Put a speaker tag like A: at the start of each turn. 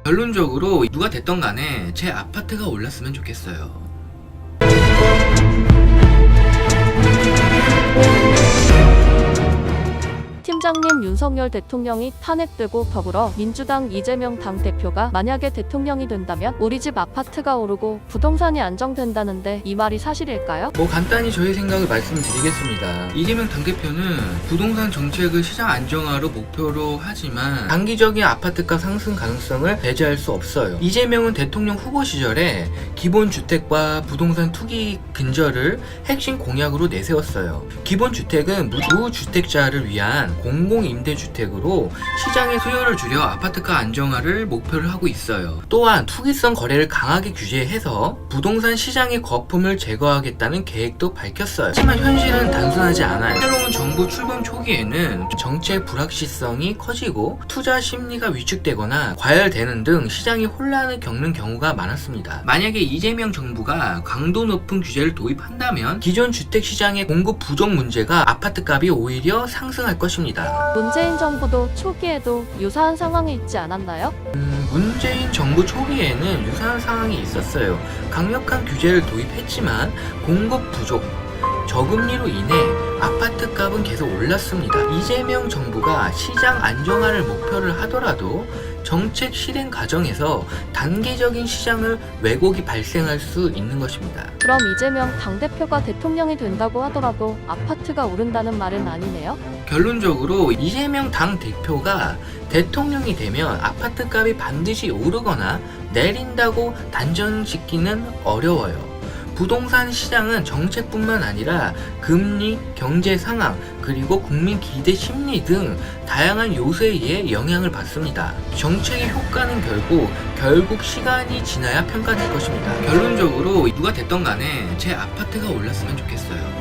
A: 결론적으로 누가 됐던 간에 제 아파트가 올랐으면 좋겠어요.
B: 팀장님, 윤석열 대통령이 탄핵되고 더불어 민주당 이재명 당대표가 만약에 대통령이 된다면 우리 집 아파트가 오르고 부동산이 안정된다는데 이 말이 사실일까요?
A: 간단히 저의 생각을 말씀드리겠습니다. 이재명 당대표는 부동산 정책을 시장 안정화로 목표로 하지만 단기적인 아파트값 상승 가능성을 배제할 수 없어요. 이재명은 대통령 후보 시절에 기본주택과 부동산 투기 근절을 핵심 공약으로 내세웠어요. 기본주택은 무주택자를 위한 공공임대주택으로 시장의 수요를 줄여 아파트가 안정화를 목표를 하고 있어요. 또한 투기성 거래를 강하게 규제해서 부동산 시장의 거품을 제거하겠다는 계획도 밝혔어요. 하지만 현실은 단순하지 않아요. 새로운 정부 출범 초기에는 정책 불확실성이 커지고 투자 심리가 위축되거나 과열되는 등 시장이 혼란을 겪는 경우가 많았습니다. 만약에 이재명 정부가 강도 높은 규제를 도입한다면 기존 주택 시장의 공급 부족 문제가 아파트값이 오히려 상승할 것입니다.
B: 문재인 정부도 초기에도 유사한 상황이 있지 않았나요?
A: 문재인 정부 초기에는 유사한 상황이 있었어요. 강력한 규제를 도입했지만 공급 부족, 저금리로 인해 아파트 값은 계속 올랐습니다. 이재명 정부가 시장 안정화를 목표를 하더라도 정책 실행 과정에서 단계적인 시장을 왜곡이 발생할 수 있는 것입니다.
B: 그럼 이재명 당대표가 대통령이 된다고 하더라도 아파트가 오른다는 말은 아니네요?
A: 결론적으로 이재명 당대표가 대통령이 되면 아파트 값이 반드시 오르거나 내린다고 단정짓기는 어려워요. 부동산 시장은 정책뿐만 아니라 금리, 경제 상황, 그리고 국민 기대 심리 등 다양한 요소에 의해 영향을 받습니다. 정책의 효과는 결국 시간이 지나야 평가될 것입니다. 결론적으로 누가 됐던 간에 제 아파트가 올랐으면 좋겠어요.